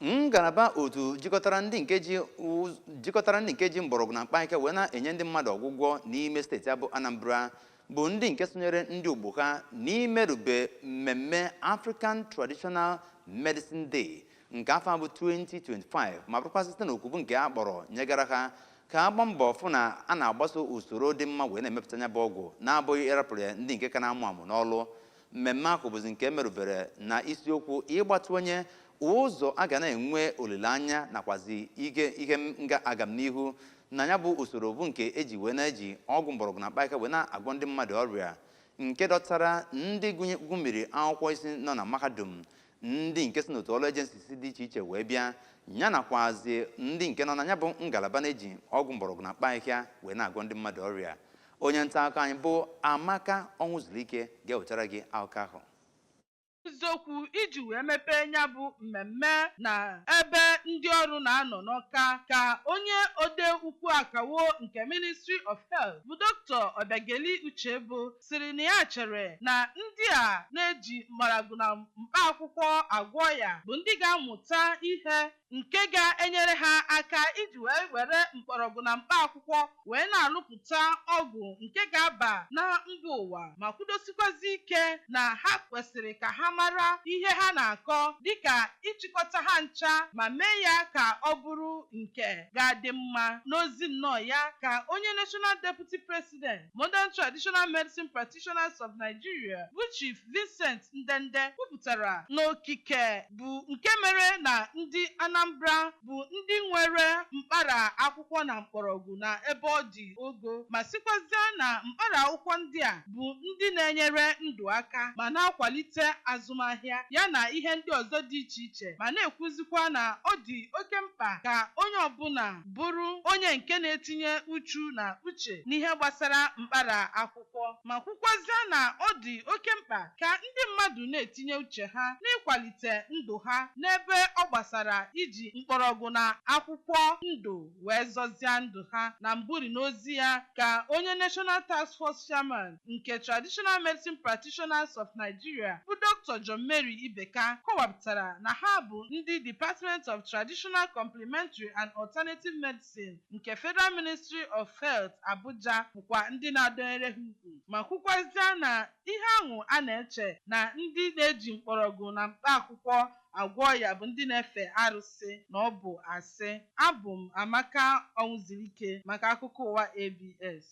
ngalaba otu jikọtara ndị nke ji mgbọrọgwụ na mkpaike wee na-enye ndị mmadụ ọgwụgwọ n'ime steeti abụ Anambra bụ ndị nke sonyere ndị ogbo ha n'imerube mmemme African Traditional Medicine Day nke afọ abụ 2025 ma bụrụkwa site n'okwubu nke a kpọrọ nyegara ha ka agba mbọ fụ na a na-agbaso usoro dị mma wee na-emepụta ya bụ ọgwụ na-abụghị ịrapụrụ ya ndị nke ka na-amụ amụ n'ọlụ. Mmemme ahụ bụzi nke merụbere na isiokwu ịgbatụ onye ụzọ a ga na-enwe olileanya nakwazi ihe nga agamnihu na ya bụ usoro bụ nke eji wee na-eji ọgwụ mgbọrọgwụ na mkpaike wee na-agwọ ndị mmadụ ọrịa nke dọtara ndị gụmiri akwụkwọ isi nọ na mahadum, ndị nke si n'otu ọrụ ejensi dị iche iche wee bịa ya nakwazi ndị nke nọ na ya bụ ngalaba na-eji ọgwụ mgbọrọgwụ na mkpaike wee na-agwọ ndị mmadụ ọrịa. Onye nta akụkọ anyị bụ Amaka Ọnwụzulike ga-ewetara gị akụkọ ahụ. Eziokwu iji wee mepee ya bụ mmemme na ebe ndị ọrụ na-anọ n'Ọka ka onye ode ukwu akawo nke Ministry of Health bụ Dr. Obiageli Uchebo siri na ya chere na ndị a na-eji mgbọrọgwụ na mkpaakwụkwọ agwọ ya bụ ndị ga-amụta ihe nke ga-enyere ha aka iji wee were mgbọrọgwụ na mkpaakwụkwọ wee na-alụpụta ọgwụ nke ga-aba na mba ụwa ma kwudosikwazi ike na ha kwesịrị ka ha mara ihe ha na-akọ dịka ịchịkọta ha ncha ma mee ya ka ọ bụrụ nke ga-adị mma. N'ozi nnọọ ya ka onye National Deputy President Modern Traditional Medicine Practitioners of Nigeria bụ Chief Vincent Ndende kwupụtara n'okike bụ nke mere na ndị Anambra bụ ndị nwere mkpara akwụkwọ na mgbọrọgwụ na ebe ọ dị ogo ma sikwazie na mkpara akwụkwọ ndị a bụ ndị na-enyere ndụ aka ma na-akwalite azụmahịa ya na ihe ndị ọzọ dị iche iche ma na-ekwuzikwa na ọ dị oke mkpa ka onye ọbụla bụrụ onye nke na-etinye uchu na uche n'ihe gbasara mkpara akwụkwọ ma kwukwazie na ọ dị oke mkpa ka ndị mmadụ na-etinye uche ha n'ịkwalite ndụ ha n'ebe ọ gbasara iji mgbọrọgwụ na akwụkwọ ndụ wee zọzie ndụ ha. Na mburi n'ozi ya ka onye National Task Force Chairman nke Traditional Medicine Practitioners of Nigeria bụ Dr. John Mary Ibeka kọwapụtara na ha bụ ndị Department of Traditional Complementary and Alternative Medicine nke Federal Ministry of Health Abuja bụkwa ndị na-adọnyere ha ukwu ma kwukwazie na ihe ahụ a na-eche na ndị na-eji mgbọrọgwụ na mkpaakwụkwọ agwọ ya bụ ndị na-efe arụsị na ọ bụ asị. Abụ m Amaka Ọnwụzulike maka akụkọ ụwa ABS.